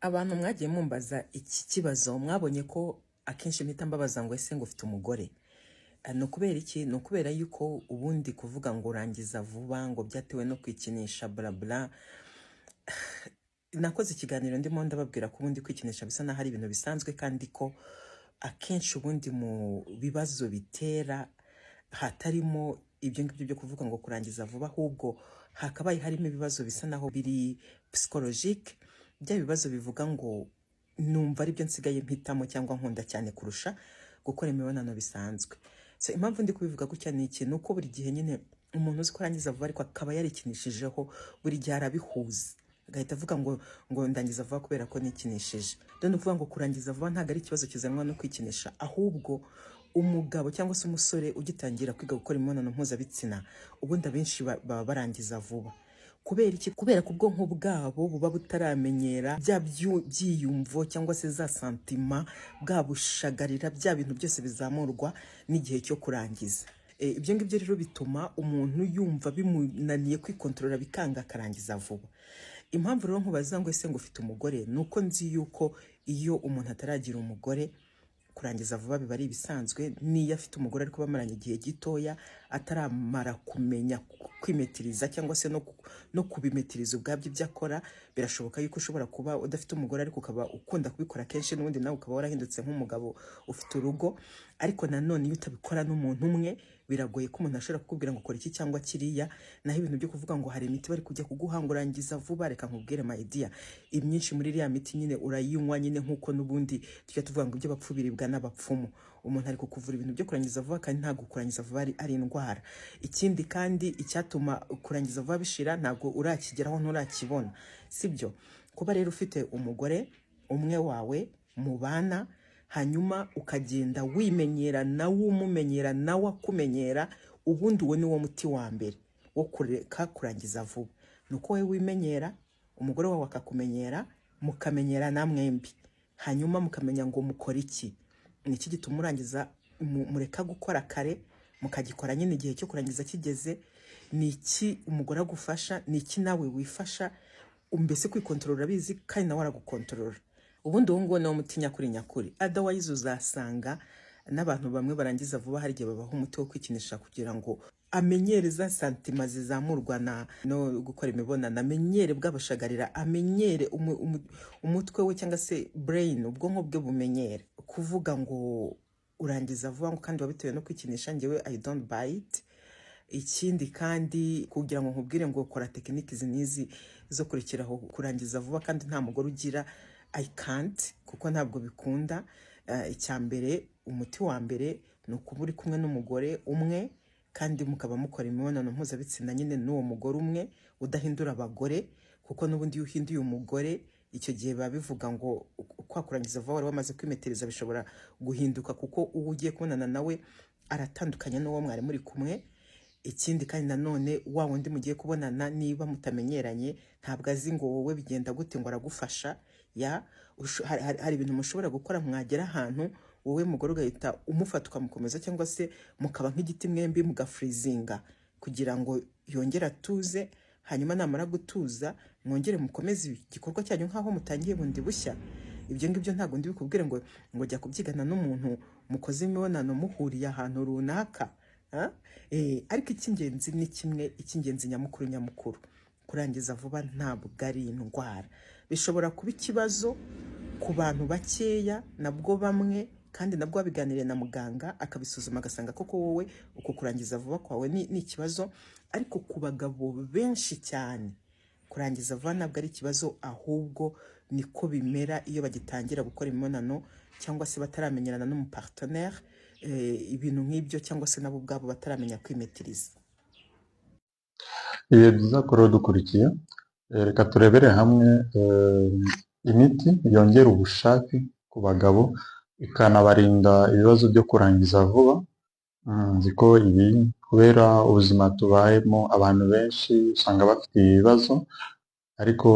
Abantu mwagiye mumbaza iki kibazo mwabonye ko akenshi mpita mbabaza ngo ese ngo ufite umugore. Ni ukubera iki? Ni ukubera yuko ubundi kuvuga ngo urangiza vuba ngo byatewe no kwikinisha blabla. Nakoze ikiganiro ndimo ndababwira ko ubundi kwikinisha bisa naho ari ibintu bisanzwe, kandi ko akenshi ubundi mu bibazo bitera hatarimo ibyo ngibyo byo kuvuga ngo kurangiza vuba, ahubwo hakabaye harimo ibibazo bisa naho biri psychologique, bya bibazo bivuga ngo numva ari byo nsigaye mpitamo cyangwa nkunda cyane kurusha gukora imibonano bisanzwe. So impamvu ndi kubivuga gutya ni iki? Nuko buri gihe nyine umuntu uzi kurangiza vuba ariko akaba yarikinishijeho, buri gihe arabihuza agahita avuga ngo ndangiza vuba kubera ko nikinishije. Dore uvuga ngo kurangiza vuba ntabwo ari ikibazo kizanwa no kwikinisha, ahubwo umugabo cyangwa se umusore ugitangira kwiga gukora imibonano mpuzabitsina ubundi abenshi baba barangiza vuba. Kubera iki? Kubera ko ubwonko bwabo buba butaramenyera bya byiyumvo cyangwa se za santima, bwabushagarira bya bintu byose bizamurwa n'igihe cyo kurangiza. Ibyo ngibyo rero bituma umuntu yumva bimunaniye kwikontorora, bikanga akarangiza vuba. Impamvu rero nkubaza ngo ese ngo ufite umugore, nuko nzi yuko iyo umuntu ataragira umugore kurangiza vuba biba ari ibisanzwe. Niyo afite umugore ariko bamaranye igihe gitoya ataramara kumenya kwimetiriza cyangwa se no kubimetiriza ubwabyo ibyo akora, birashoboka yuko ushobora kuba udafite umugore ariko ukaba ukunda kubikora kenshi, n'ubundi nawe ukaba warahindutse nk'umugabo ufite urugo. Ariko nanone iyo utabikora n'umuntu umwe, biragoye ko umuntu ashobora kukubwira ngo kora iki cyangwa kiriya. Naho ibintu byo kuvuga ngo hari imiti bari kujya kuguhangurangiza vuba, reka nkubwire my dear, imyinshi muri iriya miti nyine urayinywa nyine nk'uko n'ubundi tujya tuvuga ngo ibyo bapfu biribwa n'abapfumu. Umuntu ari kukuvura ibintu byo kurangiza vuba, kandi ntabwo kurangiza vuba ari indwara. Ikindi kandi icyatuma kurangiza vuba bishira ntabwo urakigeraho, nturakibona, sibyo? Kuba rero ufite umugore umwe wawe mubana, hanyuma ukagenda wimenyera nawe umumenyera nawe akumenyera, ubundi uwo ni wo muti wa mbere wo kureka kurangiza vuba. Nuko wowe wimenyera, umugore wawe akakumenyera, mukamenyera namwembi, hanyuma mukamenya ngo mukora iki. Niki gituma urangiza mureka gukora kare, mukagikora nyine igihe cyo kurangiza kigeze. Niki umugore agufasha, niki nawe wifasha, mbese kwikontorora bizi kandi nawe aragukontorora. Ubundi uwo nguwo ni wo muti nyakuri nyakuri. Otherwise uzasanga n'abantu bamwe barangiza vuba hari igihe babaho umuti wo kwikinisha kugira ngo amenyere za santima zizamurwa no gukora imibonano, amenyere bwabashagarira, amenyere umutwe we cyangwa se brain, ubwonko bwe bumenyere kuvuga ngo urangiza vuba ngo kandi wabitewe no kwikinisha. Njyewe I don't buy it. Ikindi kandi kugira ngo nkubwire ngo kora tekiniki zinizi zo kurikiraho kurangiza vuba kandi nta mugore ugira, I can't, kuko ntabwo bikunda. Icyambere, umuti wa mbere ni ukuba uri kumwe n'umugore umwe kandi mukaba mukora imibonano mpuzabitsina nyine n'uwo mugore umwe, udahindura abagore, kuko n'ubundi iyo uhinduye umugore icyo gihe biba bivuga ngo kwa kurangiza vuba wari wamaze kwimetereza bishobora guhinduka, kuko uwo ugiye kubonana nawe aratandukanye n'uwo mwari muri kumwe. Ikindi kandi nanone wa wundi mugiye kubonana niba mutamenyeranye ntabwo azi ngo wowe bigenda gute ngo aragufasha. Hari ibintu mushobora gukora mwagera ahantu wowe mugore ugahita umufata ukamukomeza, cyangwa se mukaba nk'igiti mwembi mugafrizinga kugira ngo yongere atuze, hanyuma namara gutuza mwongere mukomeze igikorwa cyanyu nkaho mutangiye bundi bushya. Ibyo ngibyo ntabwo ndi bikubwire ngo jya kubyigana n'umuntu mukoze imibonano muhuriye ahantu runaka. Ariko icy'ingenzi ni kimwe, icy'ingenzi nyamukuru, kurangiza vuba ntabwo ari indwara. Bishobora kuba ikibazo ku bantu bakeya, nabwo bamwe, kandi nabwo babiganiriye na muganga akabisuzuma agasanga koko wowe uko kurangiza vuba kwawe ni ikibazo. Ariko ku bagabo benshi cyane kurangiza vuba ntabwo ari ikibazo, ahubwo niko bimera iyo bagitangira gukora imibonano cyangwa se bataramenyerana n'umupartenaire, ibintu nk'ibyo, cyangwa se nabo ubwabo bataramenya kwimetiriza. Ibihe byiza kuri dukurikiye, reka turebere hamwe imiti yongera ubushake ku bagabo ikanabarinda ibibazo byo kurangiza vuba. Nzi ko ibi kubera ubuzima tubayemo abantu benshi usanga bafite ibibazo, ariko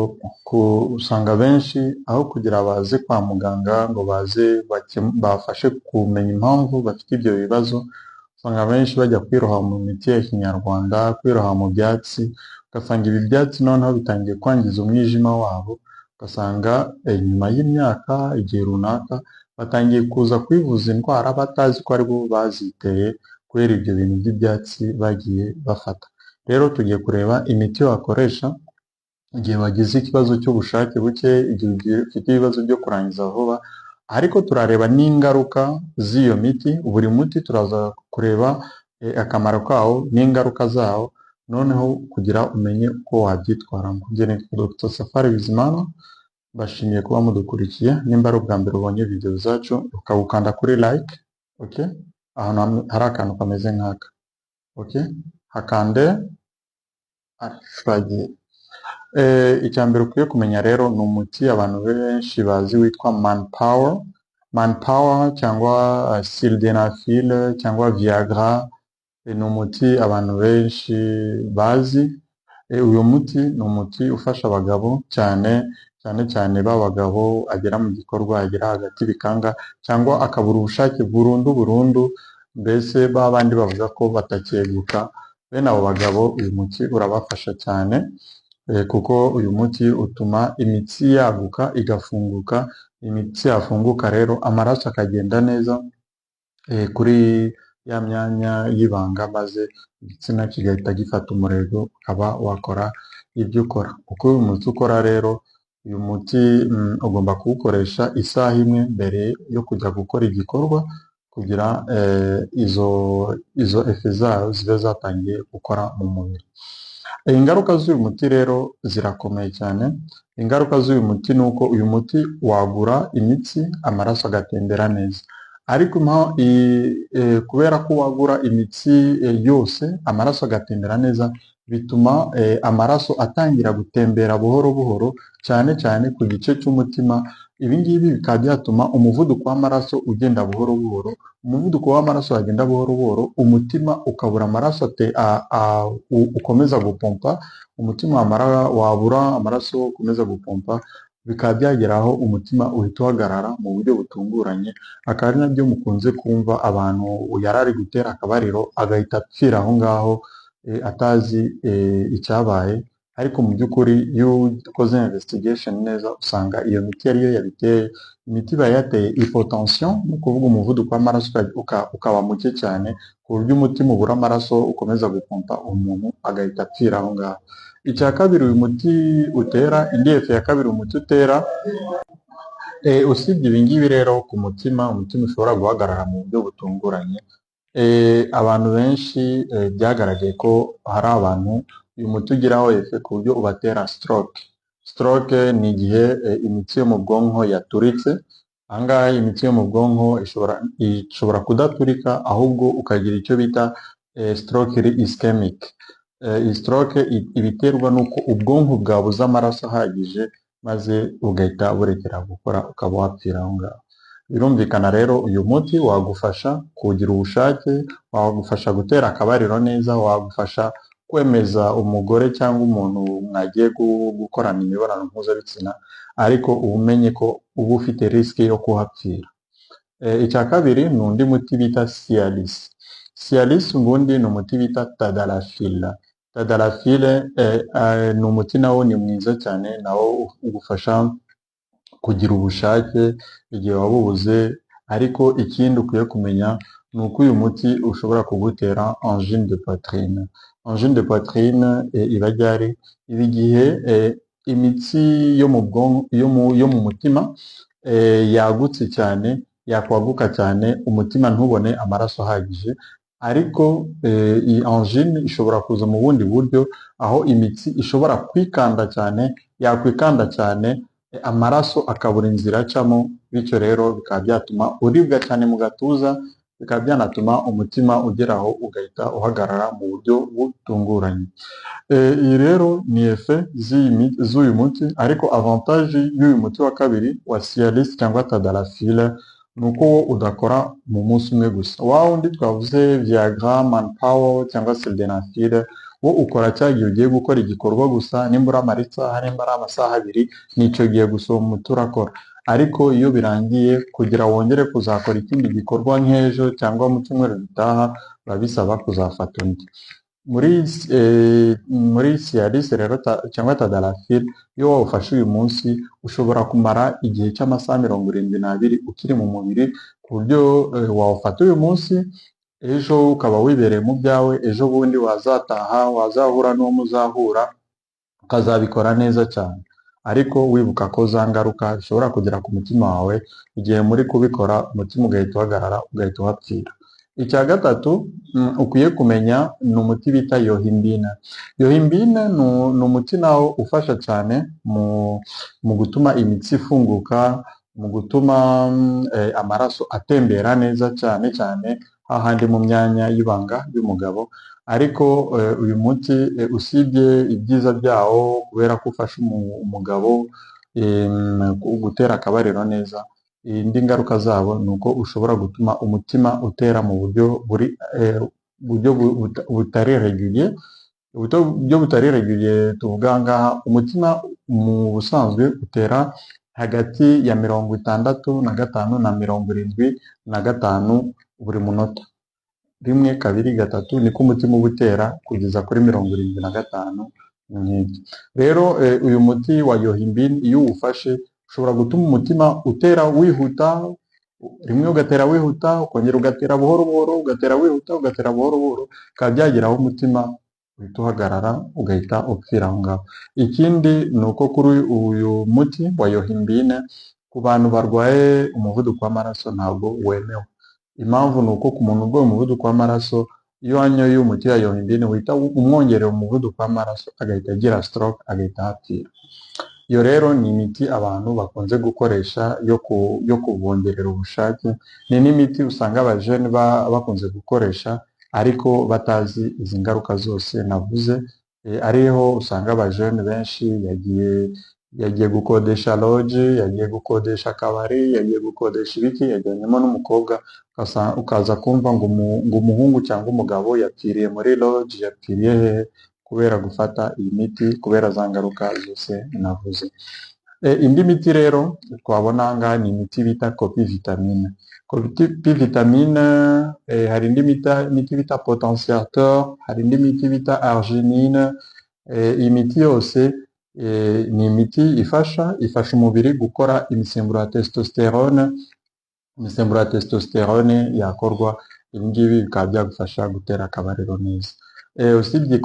usanga benshi aho kugira baze kwa muganga ngo baze bafashe kumenya impamvu bafite ibyo bibazo, usanga benshi bajya kwiroha mu miti ya kinyarwanda, kwiroha mu byatsi, ugasanga ibi byatsi noneho bitangiye kwangiza umwijima wabo, ugasanga nyuma y'imyaka igihe runaka batangiye kuza kwivuza indwara batazi ko ari bo baziteye kubera ibyo bintu by'ibyatsi bagiye bafata. Rero tugiye kureba imiti wakoresha igihe wagize ikibazo cy'ubushake buke, igihe ufite ibibazo byo kurangiza vuba, ariko turareba n'ingaruka z'iyo miti. Buri muti turaza kureba akamaro kawo n'ingaruka zawo, noneho kugira umenye uko wabyitwaramo. Njye nitwa Dr Safari Bizimana, bashimiye kuba mudukurikiye. Nimba ari ubwa mbere ubonye video zacu ukawukanda kuri like, okay? Ahantu hari akantu kameze nk'aka, okay? Hakande twagiye. Icya mbere ukwiye kumenya rero ni umuti abantu benshi bazi witwa Manpower cyangwa Sildenafil cyangwa Viagra. Ni umuti abantu benshi bazi. Uyu muti ni umuti ufasha abagabo cyane b'abagabo agera mu gikorwa, agera hagati bikanga cyangwa akabura ubushake burundu, mbese ba bandi bavuga ko batakieguka. Bene abo bagabo uyu muti urabafasha cyane, kuko uyu muti utuma imitsi yaguka igafunguka. Imitsi yafunguka rero amaraso akagenda neza kuri ya myanya y'ibanga, maze igitsina kigahita gifata umurego, ukaba wakora ibyo ukora. Uko uyu muti ukora rero, uyu muti ugomba kuwukoresha isaha imwe mbere yo kujya gukora igikorwa, kugira izo efe zayo zibe zatangiye gukora mu mubiri. Ingaruka z'uyu muti rero zirakomeye cyane. Ingaruka z'uyu muti ni uko uyu muti wagura imitsi, amaraso agatembera neza. Ariko kubera ko wagura imitsi yose, amaraso agatembera neza, bituma amaraso atangira gutembera buhoro cyane ku gice cy'umutima. Ibi ngibi bikaba byatuma umuvuduko w'amaraso ugenda buhoro. Umuvuduko w'amaraso wagenda buhoro, umutima ukabura amaraso ukomeza gupompa. Umutima wabura amaraso ukomeza gupompa, bikaba byagera aho umutima uhita uhagarara mu buryo butunguranye. Akaba ari nabyo mukunze kumva abantu yari ari gutera akabariro agahita apfira aho ngaho atazi icyabaye. Ariko mu by'ukuri iyo ukoze investigation neza, usanga iyo miti ariyo yabiteye. Imiti iba yateye hypotension, ni ukuvuga umuvuduko w'amaraso ukaba muke cyane, ku buryo umutima ubura amaraso ukomeza gupompa, umuntu agahita apfira aho ngaho. Icya kabiri uyu muti utera, indi efe ya kabiri umuti utera, usibye ibi ngibi rero ku mutima ushobora guhagarara mu buryo butunguranye. Abantu benshi byagaragaye ko hari abantu uyu muti ugiraho efe ku buryo ubatera stroke. Stroke ni igihe imitsi yo mu bwonko yaturitse. Aha ngaha imitsi yo mu bwonko ishobora kudaturika, ahubwo ukagira icyo bita stroke ischemic. Iyi stroke ibiterwa n'uko ubwonko bwabuze amaraso ahagije, maze ugahita burekera gukora, ukaba wapfira aho ngaho. Birumvikana rero uyu muti wagufasha kugira ubushake, wagufasha gutera akabariro neza, wagufasha kwemeza umugore cyangwa umuntu mwagiye gukorana imibonano mpuzabitsina, ariko umenye ko uba ufite risike yo kuhapfira. Icya kabiri ni undi muti bita Cialis. Cialis ubundi ni umuti bita Tadalafil. Tadalafil ni umuti nawo ni mwiza cyane, nawo ugufasha kugira ubushake igihe wabubuze. Ariko ikindi ukwiye kumenya ni uko uyu muti ushobora kugutera angine de poitrine. Angine de poitrine iba ryari? Iba igihe imitsi yo mu bwonko yo mu mutima yagutse cyane, yakwaguka cyane, umutima ntubone amaraso ahagije. Ariko iyi angine ishobora kuza mu bundi buryo, aho imitsi ishobora kwikanda cyane, yakwikanda cyane, amaraso akabura inzira acamo, bityo rero bikaba byatuma uribwa cyane mu gatuza, bikaba byanatuma umutima ugeraho ugahita uhagarara mu buryo butunguranye. Iyi rero ni efe z'uyu muti, ariko avantage y'uyu muti wa kabiri wa Cialis cyangwa Tadalafil ni uko wo udakora mu munsi umwe gusa. Wa wundi twavuze Viagra, Manpower cyangwa Sildenafil, wo ukora cya gihe ugiye gukora igikorwa gusa, nimba uramara isaha, nimba ari amasaha abiri, nicyo gihe gusa uwo muti urakora. Ariko iyo birangiye, kugira wongere kuzakora ikindi gikorwa nk'ejo cyangwa mu cyumweru gitaha, biba bisaba kuzafata undi. muri Cialis rero cyangwa Tadalafil iyo wawufashe uyu munsi ushobora kumara igihe cy'amasaha 72 ukiri mu mubiri, ku buryo wawufata uyu munsi ejo ukaba wibereye mu byawe, ejo bundi wazataha wazahura n'uwo muzahura ukazabikora neza cyane, ariko wibuka ko za ngaruka zishobora kugera ku mutima wawe igihe muri kubikora, umutima ugahita uhagarara ugahita uhapfira. Icya gatatu ukwiye kumenya ni umuti bita yohimbine. Yohimbine ni umuti nawo ufasha cyane mu gutuma imitsi ifunguka, mu gutuma amaraso atembera neza cyane cyane hahandi mu myanya y'ibanga y'umugabo, ariko uyu muti usibye ibyiza byawo kubera ko ufasha umugabo gutera akabariro neza, indi ngaruka zabo ni uko ushobora gutuma umutima utera mu buryo butari regulier. Uburyo butari regulier tuvuga ngaha, umutima mu busanzwe utera hagati ya 65 na 75 buri munota, rimwe kabiri gatatu niko umutima uba utera kugeza kuri 75 nk'ibyo. Rero uyu muti wa yohimbine iyo uwufashe ushobora gutuma umutima utera wihuta, rimwe ugatera wihuta ukongera ugatera buhoro buhoro, ugatera wihuta ugatera buhoro buhoro, bikaba byagera aho umutima uhita uhagarara ugahita upfira aho ngaho. Ikindi ni uko kuri uyu muti wa yohimbine ku bantu barwaye umuvuduko w'amaraso ntabwo wemewe. Impamvu ni uko ku muntu urwaye umuvuduko w'amaraso iyo wanyoye umuti wa yohimbine uhita umwongerera umuvuduko w'amaraso agahita agira stroke, agahita ahapfira. Iyo rero ni imiti abantu bakunze gukoresha yo kubongerera ubushake, ni n'imiti usanga abajene bakunze gukoresha ariko batazi izi ngaruka zose navuze, ariho usanga abajene benshi yagiye gukodesha loge, yagiye gukodesha akabari, yagiye gukodesha ibiki, yajyanyemo n'umukobwa, ukaza kumva ngo umuhungu cyangwa umugabo yapfiriye muri loge, yapfiriye hehe? Kubera gufata iyi miti, kubera za ngaruka zose navuze. Indi miti rero twabona aha ngaha ni imiti bita copivitamine. Copivitamine hari indi miti bita potentiateur, hari indi miti bita arginine. Iyi miti yose ni imiti ifasha umubiri gukora imisemburo ya testosterone. Imisemburo ya testosterone yakorwa, ibi ngibi bikaba byagufasha gutera akabariro neza. Usibye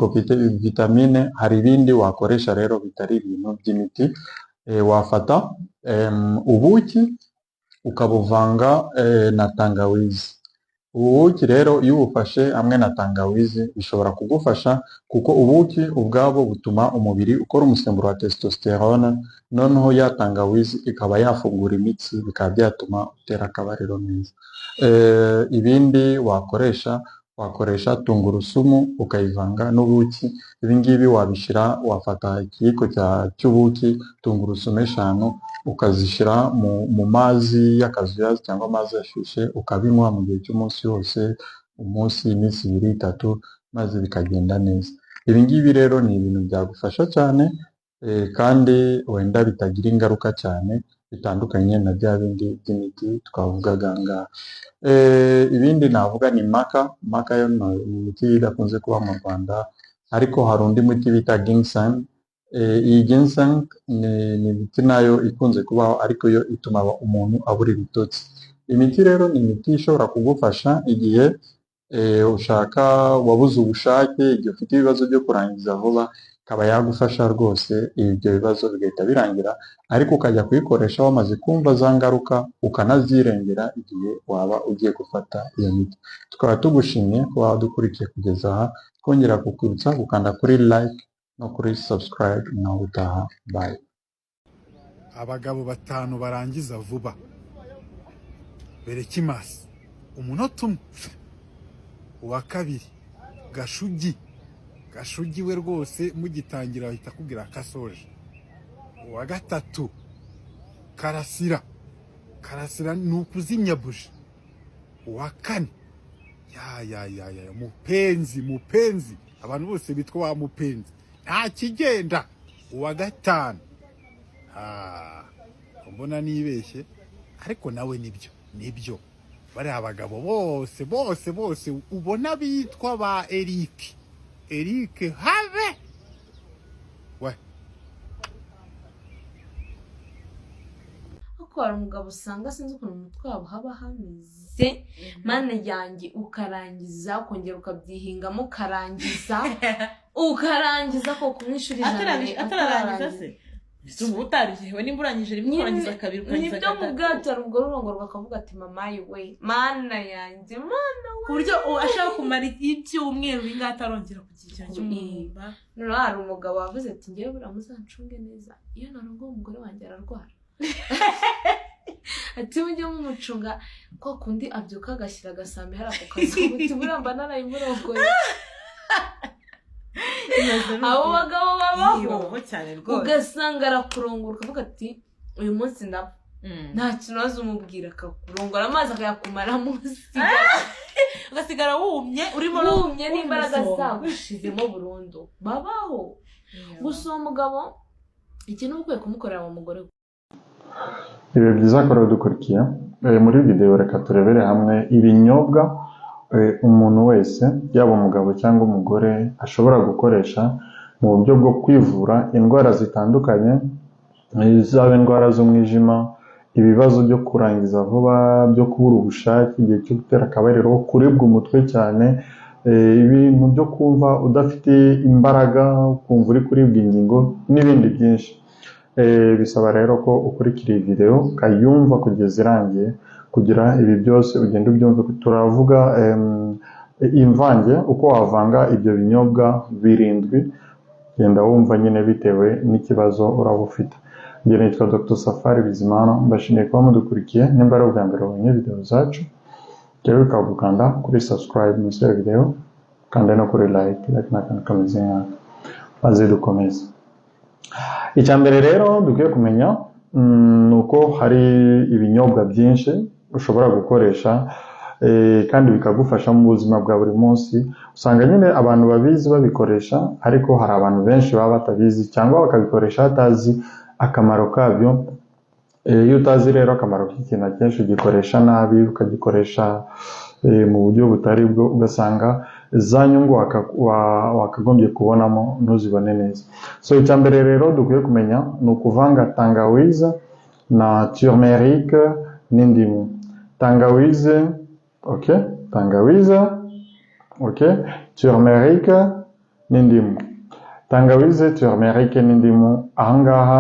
vitamine hari ibindi wakoresha rero bitari ibintu by'imiti. Wafata ubuki ukabuvanga na tangawizi. Ubuki rero iyo ubufashe hamwe na tangawizi bishobora kugufasha, kuko ubuki ubwabo butuma umubiri ukora umusemburo wa testosterone, noneho ya tangawizi ikaba yafungura imitsi, bikaba byatuma utera akabariro neza. Ibindi wakoresha tungurusumu ukayivanga n'ubuki. Ibi ngibi wafata ikiyiko cy'ubuki, tungurusumu 5 ukazishyira mu mazi y'akazuyazi cyangwa amazi yashyushye, ukabinywa mu gihe cy'umunsi wose, iminsi 2-3, maze bikagenda neza. Ibi ngibi rero ni ibintu byagufasha cyane kandi wenda bitagira ingaruka cyane bitandukanye na bya bindi by'imiti twavugaga ngaha. Ibindi navuga ni maka yo ni imiti idakunze kuba mu Rwanda, ariko hari undi muti bita ginseng. Iyi ginseng ni imiti nayo ikunze kubaho, ariko yo ituma umuntu abura ibitotsi. Imiti rero ni imiti ishobora kugufasha igihe wabuze ubushake, igihe ufite ibibazo byo kurangiza vuba, ikaba yagufasha rwose ibyo bibazo bigahita birangira, ariko ukajya kuyikoresha wamaze kumva za ngaruka ukanazirengera igihe waba ugiye gufata iyo miti. Tukaba tugushimiye kuba wadukurikiye kugeza aha, twongera kukwibutsa gukanda kuri like no kuri subscribe. Nawe utaha, bye. Abagabo 5 barangiza vuba. Berekimasi umunota umwe. Uwa kabiri Gashugi we rwose mugitangira ahita akubwira akasoje. Uwa gatatu Karasira ni ukuzimya buji. Uwa kane mupenzi abantu bose bitwa wa mupenzi nta kigenda. Uwa gatanu mbona nibeshye, ariko nawe nibyo bari abagabo bose ubona bitwa ba Eric Eric habe we ko hari umugabo usanga sinzi ukuntu umutwe wabo haba hameze mana yanjye ukarangiza ukongera ukabyihingamo ukarangiza ko kumwishuri atararangiza se ubu utarijewe nimba urangije rimwe urangiza kabiri ukangiza gatatu nibyo mu bwato hari umugore urongorwa akavuga ati mama we mana yanjye mana ku buryo ashaka kumara ibyumweru bingahe atarongera kugira icyo cyumva noneho hari umugabo wavuze ati ngewe buriya muzancunge neza iyo narongoye umugore wanjye ararwara ati mujye mumucunga ko kundi abyuka agashyira agasambi hari ako kazi uti buriya mba narayimurongoye abo bagabo babaho ugasanga arakurongora ukavuga ati uyu munsi ndapfa nta kintu waza umubwira akakurongora amazi akayakumara munsi ugasigara wumye urimo wumye n'imbaraga zagushizemo burundu babaho gusa uwo mugabo ikintu ukwiye kumukorera mu mugore Ibi byiza ko dukurikiye muri video reka turebere hamwe ibinyobwa umuntu wese yaba umugabo cyangwa umugore ashobora gukoresha mu buryo bwo kwivura indwara zitandukanye zaba indwara z'umwijima ibibazo byo kurangiza vuba byo kubura ubushake igihe cyo gutera akabariro kuribwa umutwe cyane ibintu byo kumva udafite imbaraga kumva uri kuribwa ingingo n'ibindi byinshi bisaba rero ko ukurikira iyi video ukayumva kugeza irangiye kugira ibi byose ugenda ubyumva turavuga imvange uko wavanga ibyo binyobwa birindwi genda wumva nyine bitewe n'ikibazo uraba ufite njye nitwa Dr Safari Bizimana mbashimiye kuba mudukurikiye nimba ari ubwa mbere ubonye video zacu rero ukagukanda kuri subscribe munsi ya video kandi no kuri like n'akantu kameze nk'aka maze dukomeze icyambere rero dukwiye kumenya nuko hari ibinyobwa byinshi ushobora gukoresha kandi bikagufasha mu buzima bwa buri munsi usanga nyine abantu babizi babikoresha ariko hari abantu benshi baba batabizi cyangwa bakabikoresha batazi akamaro kabyo iyo utazi rero akamaro k'ikintu akenshi ugikoresha nabi ukagikoresha mu buryo butari bwo ugasanga za nyungu wakagombye kubonamo ntuzibone neza so icyambere rero dukwiye kumenya ni ukuvanga tangawize na turmeric n'indimu tangawize turmeric n'indimu tangawize turmeric n'indimu ahangaha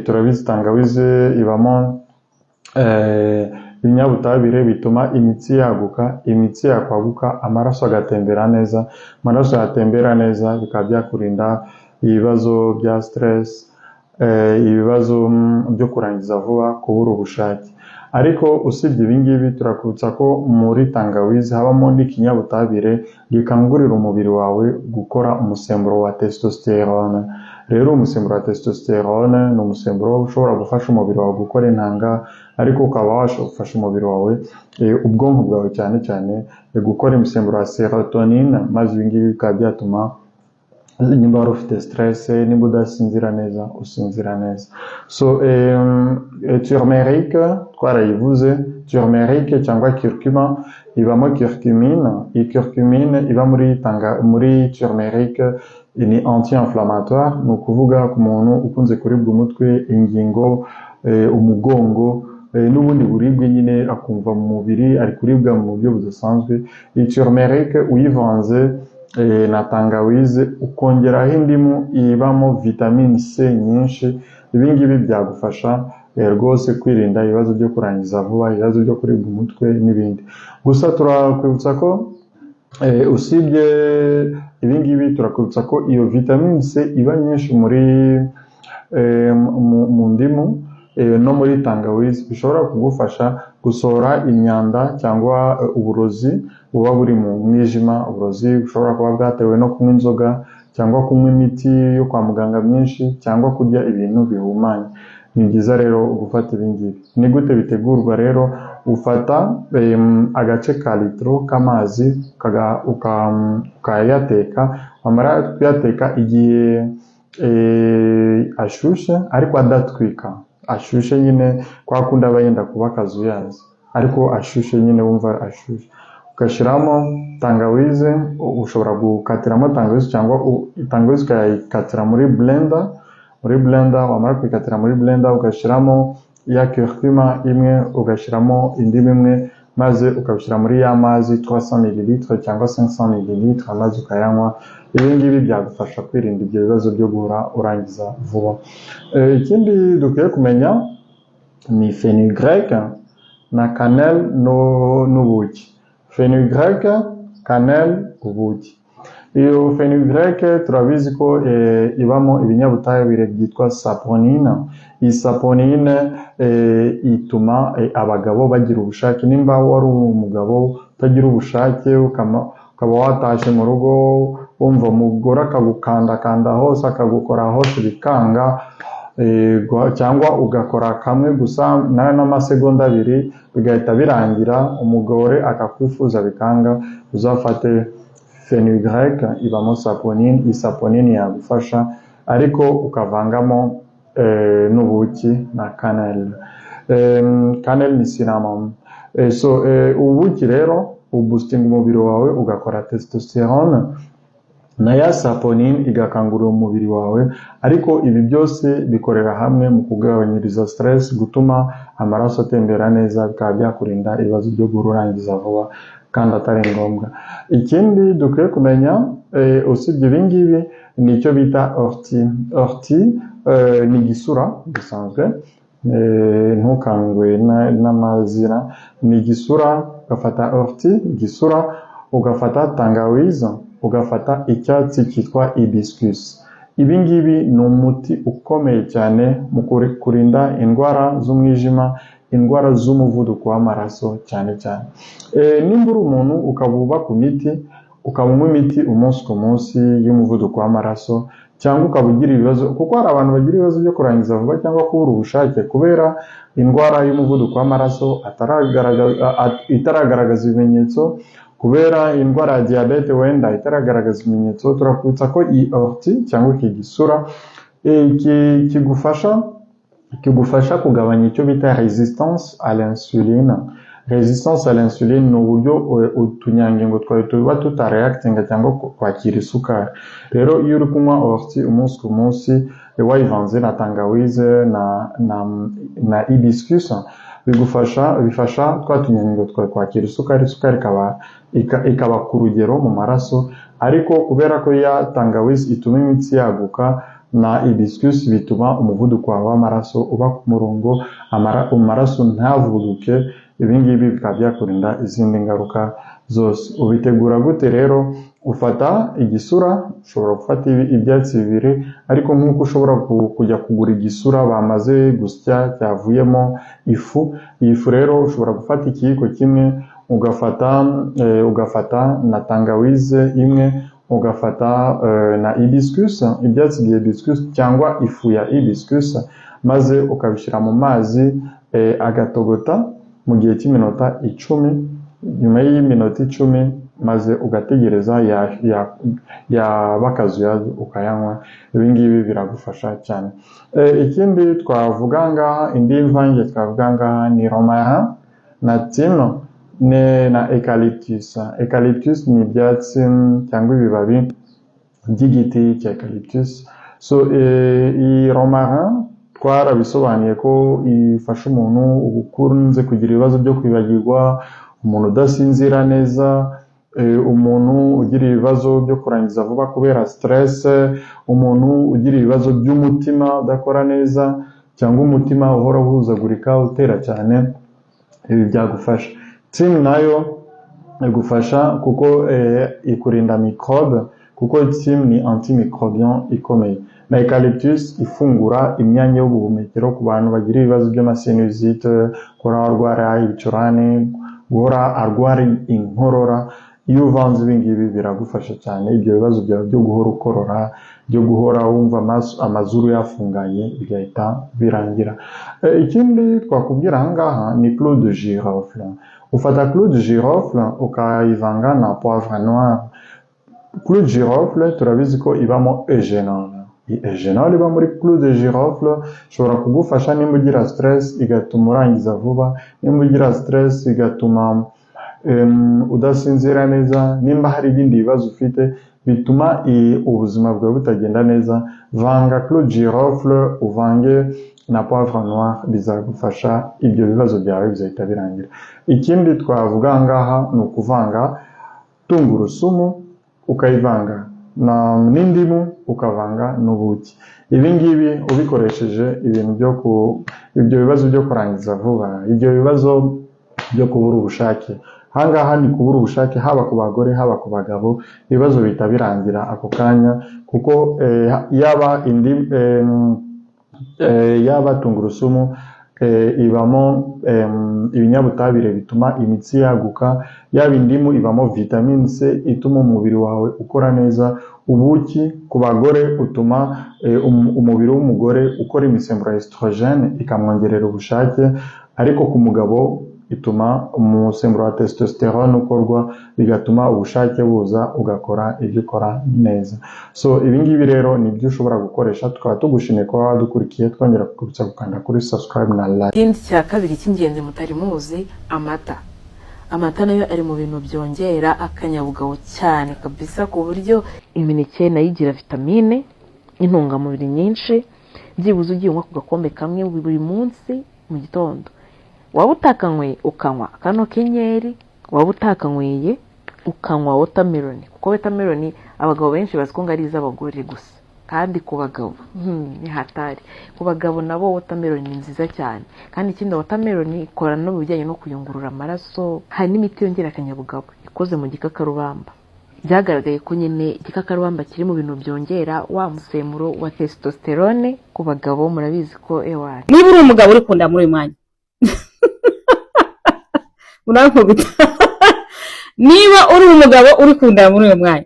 turabizi tangawize ibamo ibinyabutabire bituma imitsi yakwaguka amaraso agatembera neza bikaba byakurinda ibibazo bya stress ibibazo byo kurangiza vuba kubura ubushake ariko usibye ibingibi turakubutsa ko muri tangawizi habamo n'ikinyabutabire gikangurira umubiri wawe gukora umusemburo wa testosterone rero umusemburo wa testosterone ni umusemburo ushobora gufasha umubiri wawe gukora intanga ariko ukaba wafasha umubiri wawe ubwonko bwawe cyane gukora umusemburo wa serotonine maze ibingibi bikaba byatuma nimba wari ufite stress nimba udasinzira neza usinzira neza so turmeric twarayivuze turmeric cyangwa curcuma ibamo curcumine iyi curcumine iba muri turmeric ni anti-inflammatoire ni ukuvuga ku muntu ukunze kuribwa umutwe ingingo umugongo n'ubundi buribwe nyine akumva mu mubiri ari kuribwa mu buryo budasanzwe iyi turmeric uyivanze na tangawize ukongeraho indimu ibamo vitamine C nyinshi ibingibi byagufasha rwose kwirinda ibibazo byo kurangiza vuba ibibazo byo kuribwa umutwe n'ibindi gusa turakwibutsa ko usibye ibingibi turakwibutsa ko iyo vitamine C iba nyinshi mu ndimu no muri tangawizi bishobora kugufasha gusohora imyanda cyangwa uburozi buba buri mu mwijima uburozi bushobora kuba bwatewe no kunywa inzoga cyangwa kunywa imiti yo kwa muganga myinshi cyangwa kurya ibintu bihumanye ni byiza rero gufata ibingibi ni gute bitegurwa rero ufata agace ka litiro k'amazi ukayateka wamara kuyateka igihe ashushe ariko adatwika ashushe nyine kwa kundi aba yenda kuba akazuyazi ariko ashushe nyine wumva ashushe ugashyiramo tangawize, ushobora gukatiramo tangawize cyangwa tangawize ukayikatira muri blender, wamara kuyikatira muri blender ugashyiramo ya curcuma imwe, ugashyiramo indimu imwe, maze ukabishyira muri ya mazi 300 ml cyangwa 500 ml, maze ukayanywa. Ibi ngibi byagufasha kwirinda ibyo bibazo byo guhora urangiza vuba. Ikindi dukwiye kumenya ni fenugrec na cannelle n'ubuki. Fenugrec, cannelle, ubuki. Iyo fenugrec turabizi ko ibamo ibinyabutabire byitwa saponine. Iyi saponine ituma abagabo bagira ubushake. Nimba wari umugabo utagira ubushake ukaba watashe mu rugo wumva umugore akagukandakanda hose, akagukora hose bikanga, cyangwa ugakora kamwe gusa n'amasegonda 2 bigahita birangira, umugore akakwifuza bikanga, uzafate fenugrec, ibamo saponine. Iyi saponine yagufasha, ariko ukavangamo n'ubuki na cannelle. Cannelle ni cinnamon. Ubuki rero ubustinga umubiri wawe, ugakora testosterone, na ya saponine igakangurira umubiri wawe, ariko ibi byose bikorera hamwe mu kugabanyiriza stress, gutuma amaraso atembera neza, bikaba byakurinda ibibazo byo gurangiza vuba kandi atari ngombwa. Ikindi dukwiye kumenya usibye ibi ngibi ni icyo bita ortie. Ni igisura gisanzwe, ntukangwe n'amazina. Ni igisura, ugafata ortie, igisura, ugafata tangawize, ugafata icyatsi cyitwa hibiscus. Ibi ngibi ni umuti ukomeye cyane mu kurinda indwara z'umwijima, indwara z'umuvuduko w'amaraso cyane cyane. Nimba uri umuntu ukaba uba ku miti, ukanywa imiti umunsi ku munsi y'umuvuduko w'amaraso, cyangwa ukaba ugira ibibazo, kuko hari abantu bagira ibibazo byo kurangiza vuba cyangwa kubura ubushake kubera indwara y'umuvuduko w'amaraso itaragaragaza ibimenyetso, kubera indwara ya diabete wenda itaragaragaza ibimenyetso. Turakwibutsa ko iyi ortie cyangwa iki gisura kigufasha kugabanya icyo bita resistance à l'insuline. Resistance à l'insuline ni uburyo utunyangingo twawe tuba tutareactinga cyangwa kwakira isukari. Rero iyo uri kunywa ortie umunsi ku munsi, wayivanze na tangawize na hibiscus, bifasha twa tunyangingo twawe kwakira isukari ikaba ku rugero mu maraso. Ariko kubera ko ya tangawize ituma imitsi yaguka, na hibiscus bituma umuvuduko w'amaraso uba ku murongo, amaraso ntavuduke. Ibi ngibi bikaba byakurinda izindi ngaruka zose. Ubitegura gute rero? Ufata igisura, ushobora gufata ibyatsi 2, ariko nk'uko ushobora kujya kugura igisura bamaze gusya cyavuyemo ifu. Iyi fu rero ushobora gufata ikiyiko kimwe, ugafata na tangawize imwe, ugafata na hibiscus, ibyatsi bya hibiscus cyangwa ifu ya hibiscus, maze ukabishyira mu mazi agatogota mu gihe cy'iminota 10. Nyuma y'iminota 10 maze ugategereza bakazuyaza ukayanywa. Ibi ngibi biragufasha cyane. Ikindi twavuga ngaha, indi mvange twavuga ngaha ni romarin na thym na eucalyptus. Eucalyptus ni ibyatsi cyangwa ibibabi by'igiti cya eucalyptus. Iyi romarin twarabisobanuye ko ifasha umuntu ukunze kugira ibibazo byo kwibagirwa, umuntu udasinzira neza, umuntu ugira ibibazo byo kurangiza vuba kubera stress, umuntu ugira ibibazo by'umutima udakora neza, cyangwa umutima uhora uhuzagurika utera cyane. Ibi byagufasha. Thym nayo igufasha kuko ikurinda microbe, kuko thym ni antimicrobian ikomeye. Na eucalyptus ifungura imyanya y'ubuhumekero ku bantu bagira ibibazo by'amasinusite, guhora arwara ibicurane, guhora arwara inkorora. Iyo uvanze ibi ngibi biragufasha cyane. Ibyo bibazo byawe byo guhora ukorora, byo guhora wumva amazuru yafunganye, bigahita birangira. Ikindi twakubwira ahangaha ni clou de girofle. Ufata clou de girofle ukayivanga na poivre noir. Clou de girofle turabizi ko ibamo eugenol. Eugenol iba muri clou de girofle, ishobora kugufasha nimba ugira stress igatuma urangiza vuba, nimba ugira stress igatuma udasinzira neza, nimba hari ibindi bibazo ufite bituma ubuzima bwawe butagenda neza, vanga clou de girofle uvange na poivre noir, bizagufasha ibyo bibazo byawe bizahita birangira. Ikindi twavuga ngaha ni ukuvanga tungurusumu ukayivanga n'indimu ukavanga n'ubuki. Ibi ngibi ubikoresheje ibyo bibazo byo kurangiza vuba, ibyo bibazo byo kubura ubushake, hangaha ni kubura ubushake haba ku bagore haba ku bagabo, ibibazo bihita birangira ako kanya, kuko yaba tungurusumu ibamo ibinyabutabire bituma imitsi yaguka, yaba indimu ibamo vitamine C ituma umubiri wawe ukora neza, ubuki ku bagore utuma umubiri w'umugore ukora imisemburo ya estrogene ikamwongerera ubushake, ariko ku mugabo ituma umusemburo wa testosterone ukorwa, bigatuma ubushake buza ugakora ibyo ukora neza. So ibingibi rero nibyo ushobora gukoresha. Tukaba tugushimiye kuba wadukurikiye, twongera kukubutsa gukanda kuri subscribe na like. Ikindi cya kabiri cy'ingenzi mutari muzi, amata nayo ari mu bintu byongera akanyabugabo cyane kabisa, ku buryo imineke nayo igira vitamine, intungamubiri nyinshi, byibuze ugiye unywa ku gakombe kamwe buri munsi mu gitondo. Waba utakanyweye ukanywa kano kenyeri, waba utakanyweye ukanywa watermelon, kuko watermelon abagabo benshi bazi ko ngari iz'abagore gusa, kandi ku bagabo ni hatari. Ku bagabo nabo watermelon ni nziza cyane, kandi ikindi watermelon ikora no mu bijyanye no kuyungurura amaraso. Hari n'imiti yongera akanyabugabo ikoze mu gikakarubamba. Byagaragaye ko nyine igikakarubamba kiri mu bintu byongera wa musemburo wa testosterone ku bagabo. Murabizi ko niba uri umugabo uri kunda muri uyu mwanya urakubita niba uri umugabo uri kunda muri uyu mwanya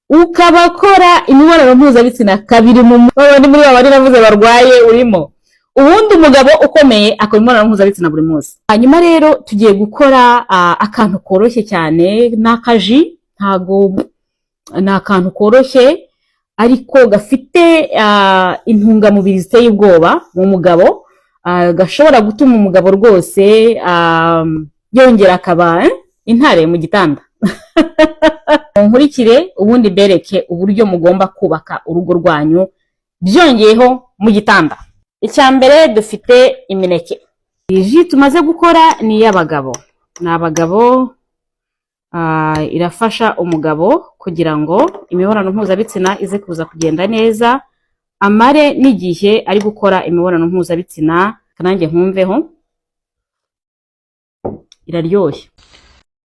ukaba akora imibonano mpuzabitsina kabiri muri babari navuze barwaye urimo, ubundi umugabo ukomeye akora imibonano mpuzabitsina buri munsi. Hanyuma rero tugiye gukora akantu koroshye cyane, n'akaji, ntago ni akantu koroshye ariko gafite intungamubiri ziteye ubwoba mu mugabo, gashobora gutuma umugabo rwose yongera akaba intare mu gitanda. Nkurikire ubundi bereke uburyo mugomba kubaka urugo rwanyu byongeyeho mu gitanda. Icya mbere dufite imineke. Iyi tumaze gukora ni iy'abagabo, ni abagabo. Irafasha umugabo kugira ngo imibonano mpuzabitsina ize kuza kugenda neza, amare n'igihe ari gukora imibonano mpuzabitsina. Kanange nkumveho iraryoshye.